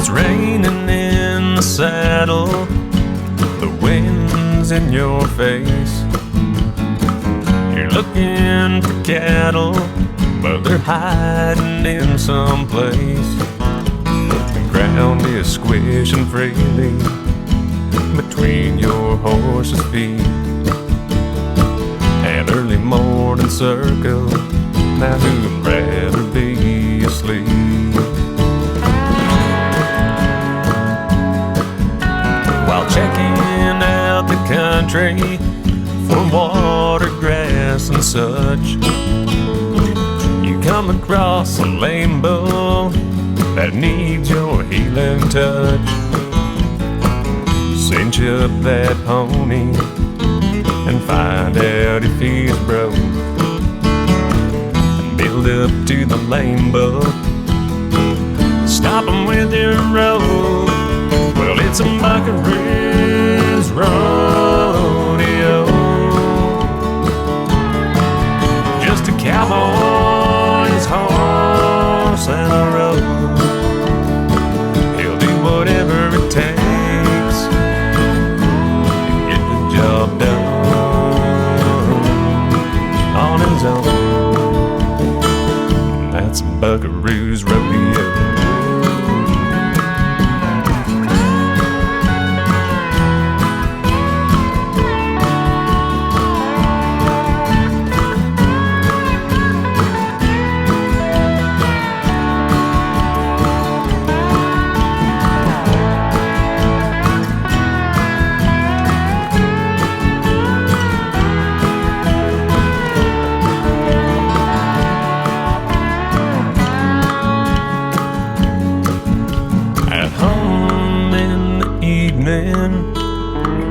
It's raining in the saddle, the wind's in your face. You're looking for cattle, but they're hiding in some place. The ground is squishing freely between your horse's feet. An early morning circle, now who'd rather be asleep? While checking out the country for water, grass, and such, you come across a lame bull that needs your healing touch. Cinch up that pony and find out if he's broke, and build up to the lame bull. Stop him with your rope. Well, it's a buckaroo's rodeo. Just a cowboy's horse and a rope. He'll do whatever it takes to get the job done on his own. That's Buckaroo's rodeo.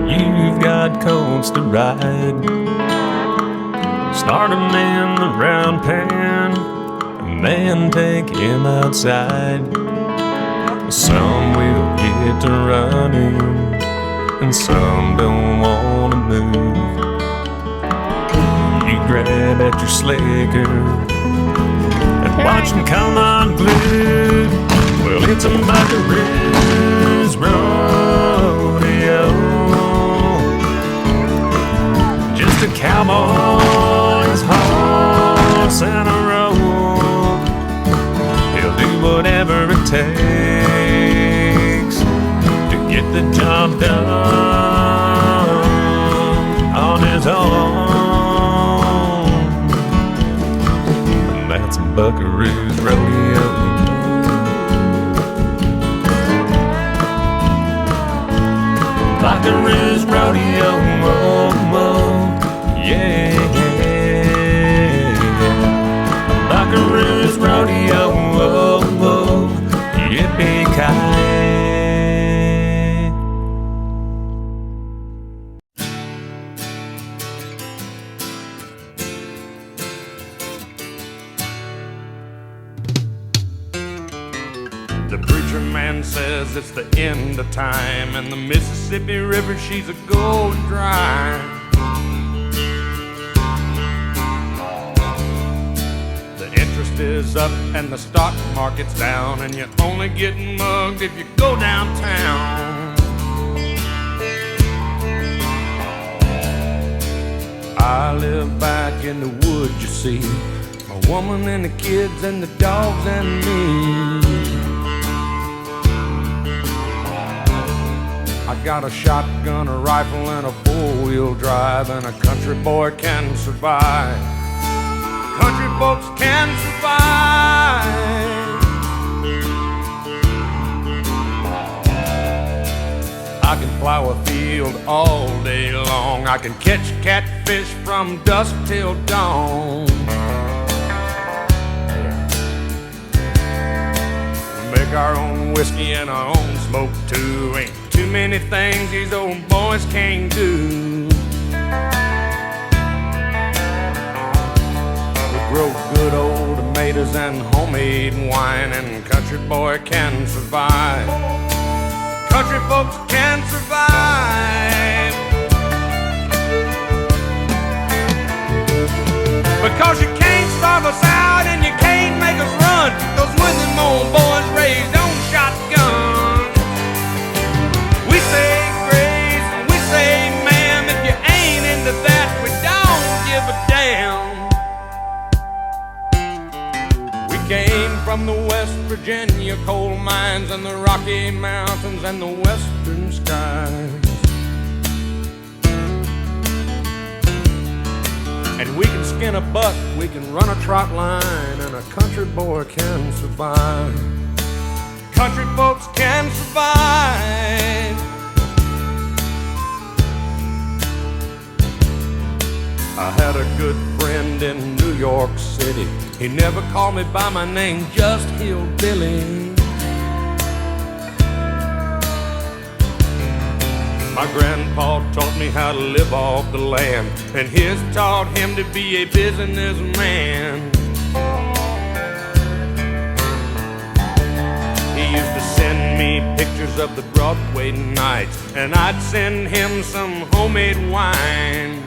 You've got colts to ride. Start him in the round pen and then take him outside. Some will get to running and some don't want to move. You grab at your slicker and watch them come unglued. Well, it's a buckaroo's rodeo. Just a cowboy's horse and a rope. He'll do whatever it takes to get the job done on his own. And that's Buckaroo's rodeo. Buckaroo's rodeo, oh, oh, yeah. Buckaroo's rodeo, oh, oh, yippee-ki-yay. The preacher man says it's the end of time, and the Mississippi River, she's a gold dry. The interest is up and the stock market's down, and you're only getting mugged if you go downtown. I live back in the woods, you see, my woman and the kids and the dogs and me. I got a shotgun, a rifle, and a four-wheel drive, and a country boy can survive. Country folks can survive. I can plow a field all day long. I can catch catfish from dusk till dawn. Make our own whiskey and our own smoke too. Ain't too many things these old boys can't do. We grow good old tomatoes and homemade wine, and country boy can survive. Country folks can survive. Because you can't starve us out and you can't make us run, 'cause when them old boys raised on shotguns, Virginia coal mines and the Rocky Mountains and the western skies. And we can skin a buck, we can run a trot line, and a country boy can survive. Country folks can survive. I had a good friend in New York City. He never called me by my name, just Hillbilly. My grandpa taught me how to live off the land, and his taught him to be a businessman. He used to send me pictures of the Broadway nights, and I'd send him some homemade wine.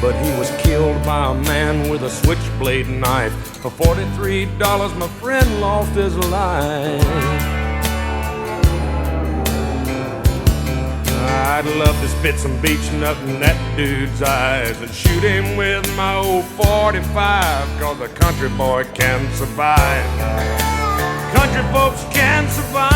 But he was killed by a man with a switchblade knife. For $43, my friend lost his life. I'd love to spit some beach nut in that dude's eyes and shoot him with my old 45, 'cause a country boy can survive. Country folks can survive.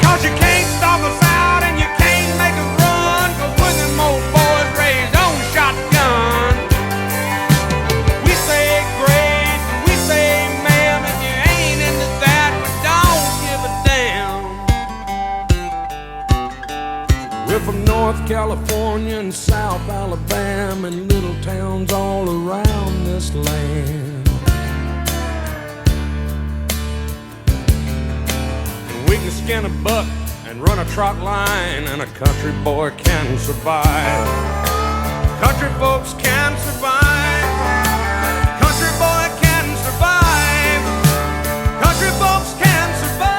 'Cause you can't stop us out and you can't make us run, 'cause we're them old boys raised on shotgun. We say grace and we say ma'am, and you ain't into that, but don't give a damn. We're from North California and South Alabama and little towns all around this land. We can skin a buck and run a trot line, and a country boy can survive. Country folks can survive. Country boy can survive. Country folks can survive.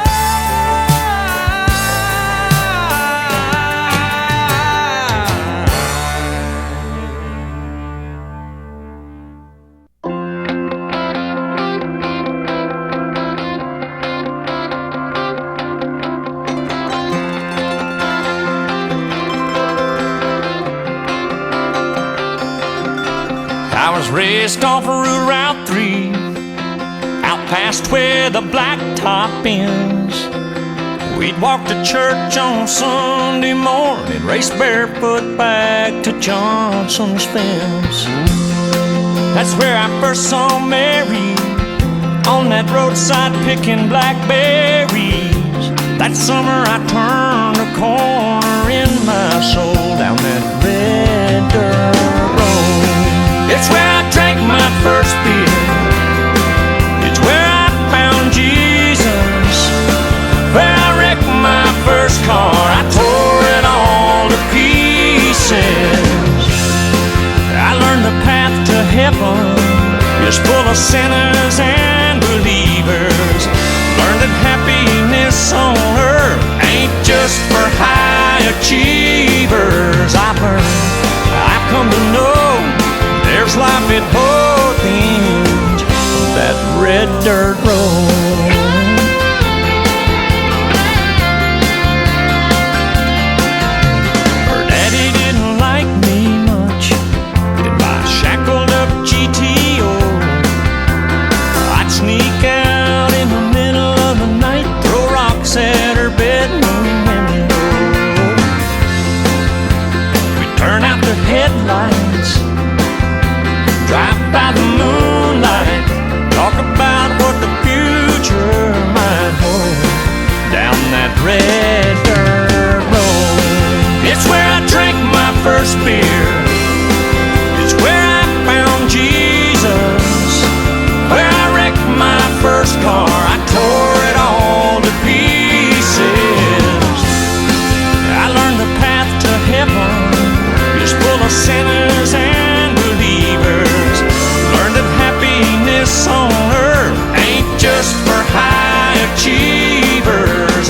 I was raised off of Route 3, out past where the blacktop ends. We'd walk to church on Sunday morning, race barefoot back to Johnson's fence. That's where I first saw Mary, on that roadside picking blackberries. That summer I turned a corner in my soul down that red dirt road. It's where I drank my first beer. It's where I found Jesus. Where I wrecked my first car. I tore it all to pieces. I learned the path to heaven is full of sinners and believers. Learned that happiness on earth ain't just for high achievers. I've come to know there's life at both ends of that red dirt road. Her daddy didn't like me much in my shackled up GTO. I'd sneak out in the middle of the night, throw rocks at her bedroom window. We'd turn out the headlights, drive by the moonlight, talk about what the future might hold down that red dirt road. It's where I drank my first beer. It's where I found Jesus. Where I wrecked my first car. I tore it all to pieces. I learned the path to heaven is full of sinners and believers. Learned that happiness on earth ain't just for high achievers.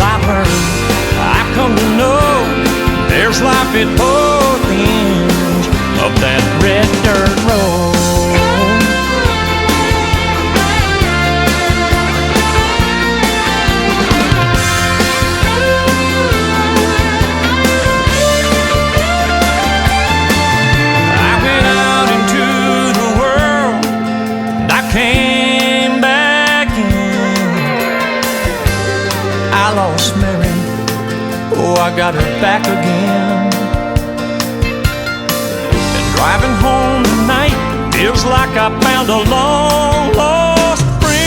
back again. And driving home tonight feels like I found a long lost friend.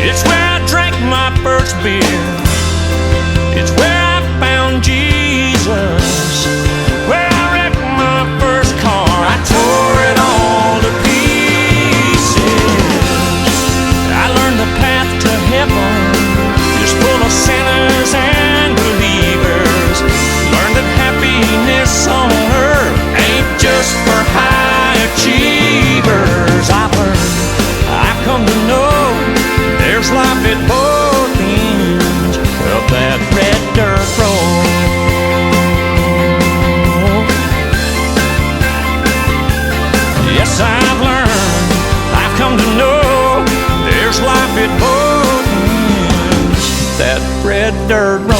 It's where I drank my first beer. It's where I found Jesus. Where I wrecked my first car. I tore it all to pieces. I learned the path to heaven is full of sinners and believers. Learned that happiness on earth ain't just for high achievers. I've learned, I've come to know there's life at both ends of that red dirt road. Yes, I've learned, I've come to know there's life at both ends, that red dirt road.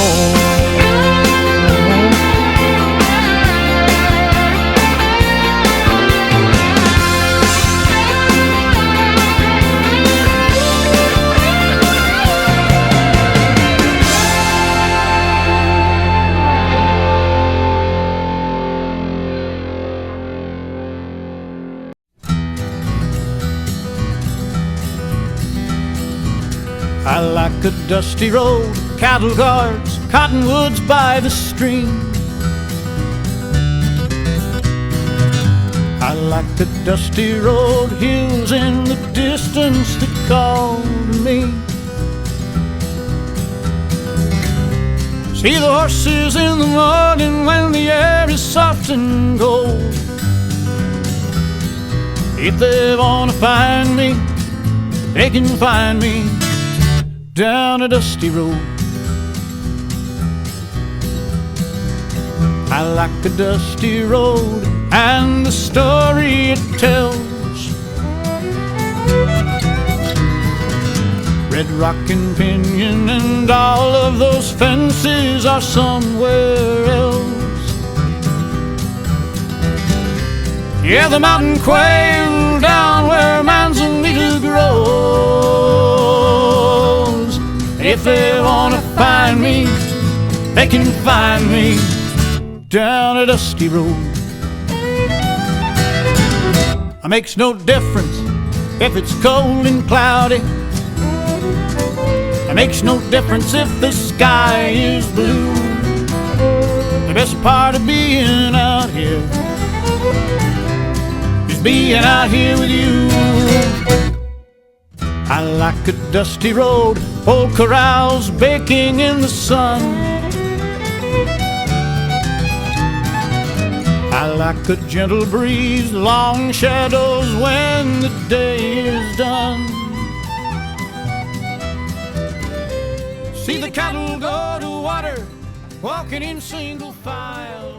I like a dusty road, cattle guards, cottonwoods by the stream. I like a dusty road, hills in the distance that call to me. See the horses in the morning when the air is soft and cold. If they wanna find me, they can find me down a dusty road. I like a dusty road and the story it tells. Red rock and pinyon and all of those fences are somewhere else. Yeah, the mountain quail down where manzanita grows. If they wanna find me, they can find me down a dusty road. It makes no difference if it's cold and cloudy. It makes no difference if the sky is blue. The best part of being out here is being out here with you. I like a dusty road, old corrals baking in the sun. I like a gentle breeze, long shadows when the day is done. See the cattle go to water, walking in single file.